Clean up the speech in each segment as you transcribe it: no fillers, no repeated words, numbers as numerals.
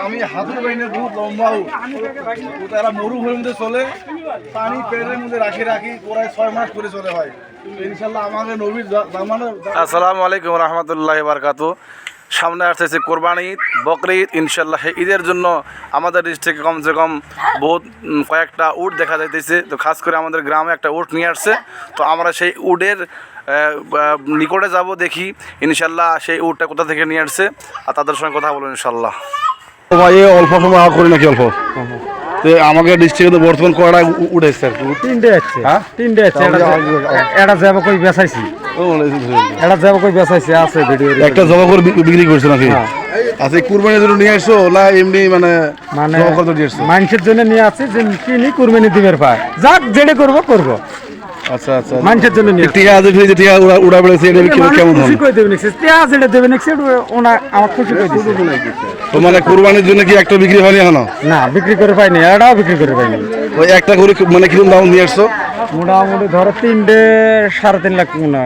আমি হাতুর বাইনে বহুত লম্বা তারা মরুভূমির মধ্যে চলে পানি পেটের মধ্যে রাখি প্রায় 6 মাস করে চলে হয় ইনশাআল্লাহ আমাদের নবীর জামানা। আসসালামু আলাইকুম রহমতুল্লাহি বারাকাতু। সামনে আসতেছে কোরবানি ঈদ, বকরি ঈদ। ইনশাল্লাহ ঈদের জন্য আমাদের ডিস্ট্রিক্টে কমসে কম বহুত কয়েকটা উট দেখা যাইতেছে। তো খাস করে আমাদের গ্রামে একটা উট নিয়ে আসছে। তো আমরা সেই উটের নিকটে যাব, দেখি ইনশাল্লাহ সেই উটটা কোথা থেকে নিয়ে আসছে আর তাদের সঙ্গে কথা বলবো ইনশাল্লাহ। ভাই অল্প সময় করি নাকি অল্প আমাকে ডিস্ট্রিক্টে বর্তমান কয়টা উঠেছে? তিনটে আছে। হ্যাঁ তিনটে আছে। এটা যাব কই বেচাইছি, এটা যাব কই বেচাইছি আছে ভিডিও। একটা জমা করে বিক্রি করছে নাকি? আচ্ছা কুরবানির জন্য নিয়ে আসছো না এমনি মানে মানুষের জন্য নিয়ে আসছে যে কিনি কুরবানি দিবের পায় যাক যেটা করবো করবো। আচ্ছা আচ্ছা মানুষের জন্য নিয়ে টিয়া আছে ফ্রিজে টিয়া উড়া বেড়েছে এটা কেমন খুশি কই দেবেন টিয়া যেটা দেবেন ওনা আমার খুশি কই দিছে। তো মানে কুরবানির জন্য কি একটা বিক্রি হয়নি এখনো? না বিক্রি করে পাইনি, এটাও বিক্রি করে পাইনি। ওই একটা করে মানে কিরকম দাম নিয়ে আসছো? মোটামুটি ধরো 3.5 লাখ মনে।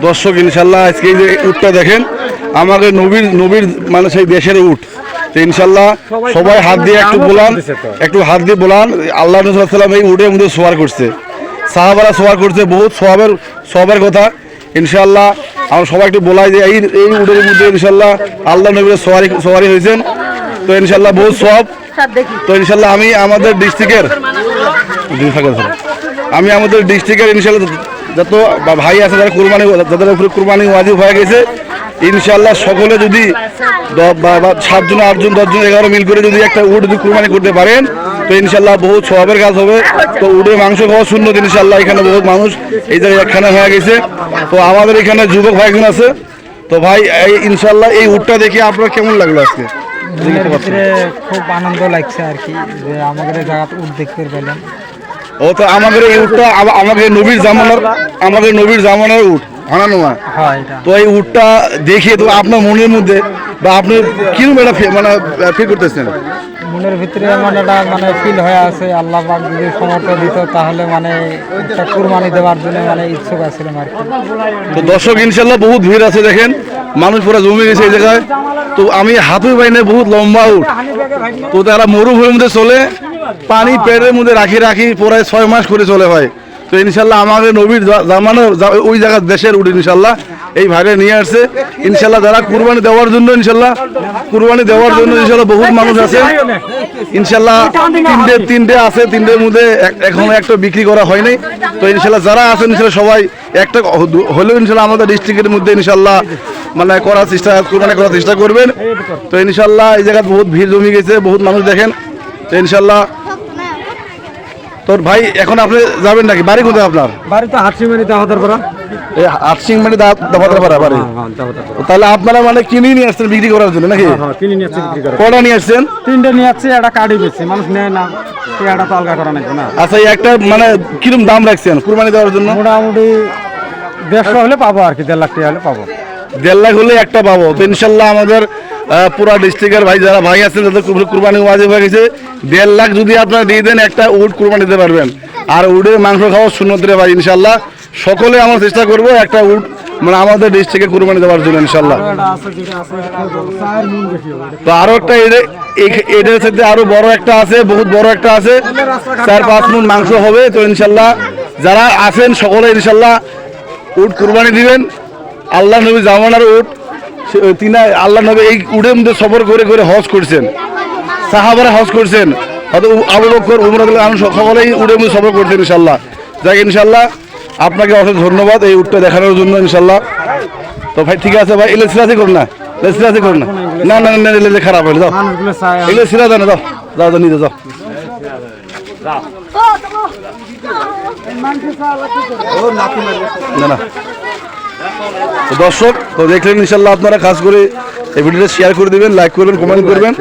দর্শক ইনশাল্লাহ আজকে এই যে উটটা দেখেন আমাদের নবীর মানে সেই দেশের উট। তো ইনশাল্লাহ সবাই হাত দিয়ে একটু হাত দিয়ে বলান আল্লাহ নবী সাল্লাল্লাহু আলাইহি ওয়াসাল্লাম এই উটের মধ্যে সওয়ার করছে, সাহাবারা সওয়ার করছে, বহুত সওয়াবের কথা। ইনশাল্লাহ আমরা সবাই একটু বলাই যে এই উটের মধ্যে ইনশাল্লাহ আল্লাহ নবীর সওয়ারি হয়েছেন। তো ইনশাল্লাহ বহুত সওয়াব। তো ইনশাল্লাহ আমি আমাদের ডিস্ট্রিক্টের ইনশাল্লাহ যত ভাই আছে যারা কুরবানি যাদের উপরে কুরবানি ওয়াজিব হয়ে গেছে ইনশাল্লাহ সকলে যদি 7 জন 8 জন 10 জন 11 মিল করে যদি একটা উট যদি কুরবানি করতে পারেন তো ইনশাল্লাহ বহুত সওয়াবের কাজ হবে। তো উটের মাংস খাওয়া সুন্নত ইনশাল্লাহ। এখানে বহুত মানুষ এই জায়গায় একখানে হয়ে গেছে। তো আমাদের এখানে যুবক ভাই একজন আছে। তো ভাই এই ইনশাল্লাহ এই উটটা দেখে আপনার কেমন লাগলো আজকে? খুব আনন্দ লাগছে আর কি যে আমাদের জায়গাতে উট দেখতে পেলাম। ও তো আমাদের এই উটটা আমাদের নবীর জামানার উট হানানো। তো এই উটটা দেখে তো আপনার মনের মধ্যে বা আপনি কিরকম এটা মানে ফিল করতেছেন? মনের ভিতরে মানে ফিল হয়ে আছে আল্লাহ পাক যদি সমর্থন দিত তাহলে মানে একটা কুরবানি দেওয়ার জন্য মানে ইচ্ছুক আছিলাম আর কি। তো দর্শক ইনশাল্লাহ বহুত ভিড় আছে দেখেন, মানুষ পুরো জমে গেছে এই জায়গায়। তো আমি হাতুর বাইনে বহুত লম্বা উট, তো তারা মরুভূমির মধ্যে চলে পানি পেটের মধ্যে রাখি প্রায় 6 মাস করে চলে হয়। তো ইনশাল্লাহ আমাদের নবীর জামানা ওই জায়গার দেশের উট ইনশাল্লাহ এই ভাইরে নিয়ে আসছে। ইনশাল্লাহ যারা কুরবানি দেওয়ার জন্য ইনশাল্লাহ বহুত মানুষ আছে ইনশাল্লাহ। তিনটে আছে, তিনটের মধ্যে এখনো একটা বিক্রি করা হয়নি। তো ইনশাল্লাহ যারা আছেন ইনশাল্লাহ সবাই একটা হলেও ইনশাল্লাহ আমাদের ডিস্ট্রিক্টের মধ্যে ইনশাল্লাহ মানে কুরবানি করার চেষ্টা করবেন। তো ইনশাল্লাহ এই জায়গায় বহুত ভিড় জমে গেছে, বহুত মানুষ দেখেন। তো ইনশাল্লাহ তোর ভাই এখন আপনি যাবেন নাকি? বাড়ি কোথায় আপনার? বাড়ি তো হাটসিংমারি দাওয়াদারপাড়া। এই হাটসিংমারি দাওয়াদারপাড়া বাড়ি। তাহলে আপনারা মানে কিনে নিয়ে আসছেন বিক্রি করার জন্য নাকি? হ্যাঁ কিনে নিয়ে আসছি বিক্রি করার। কয়টা নিয়ে আসছেন? 3টে নিয়ে আসছি, একটা কাটি বেশি মানুষ নেয় না, এটা তো আলগা করা নাকি না। আচ্ছা একটা মানে কিরকম দাম রাখছেন কুরবানি দেওয়ার জন্য? মোটামুটি 150 হলে পাবো আর কি, 1.5 লাখ টাকা হলে পাবো। 1.5 লাখ হলে একটা পাবো। তো ইনশাল্লাহ আমাদের পুরা ডিস্ট্রিক্টের ভাই যারা ভাই আছেন যাদের কুরবানি ওয়াজিব হয়ে গেছে 1.5 লাখ যদি আপনারা দিয়ে দেন একটা উট কুরবানি দিতে পারবেন। আর উটের মাংস খাওয়া সুন্নত রে ভাই। ইনশাল্লাহ সকলে আমরা চেষ্টা করবো একটা উট মানে আমাদের ডিস্ট্রিক্টে কুরবানি দেওয়ার জন্য ইনশাল্লাহ। তো আরো একটা এটার সাথে আরো বড় একটা আছে, বহুত বড় একটা আছে, 4-5 মণ মাংস হবে। তো ইনশাল্লাহ যারা আছেন সকলে ইনশাল্লাহ উট কুরবানি দিবেন। আল্লাহ নবী জামানার উট, আল্লাহ নবী এই উটের মধ্যে সফর করে করে হজ করছেন, সাহাবারা হজ করছেন, হয়তো আবু বকর উমর সকলেই উটের মধ্যে সফর করছেন ইনশাল্লাহ। যাক ইনশাল্লাহ আপনাকে অনেক ধন্যবাদ এই উটটা দেখানোর জন্য ইনশাল্লাহ। তো ভাই ঠিক আছে ভাই, এলে সিরাজি করুন না, সিরাজি করুন না, না না এলে খারাপ হয়ে যাও, এলে সিরা জানো যাও যাও যাও নিজে যাও। না না দর্শক তো দেখলেন ইনশাল্লাহ আপনারা খাস করে এই ভিডিওটা শেয়ার করে দিবেন, লাইক করবেন, কমেন্ট করবেন।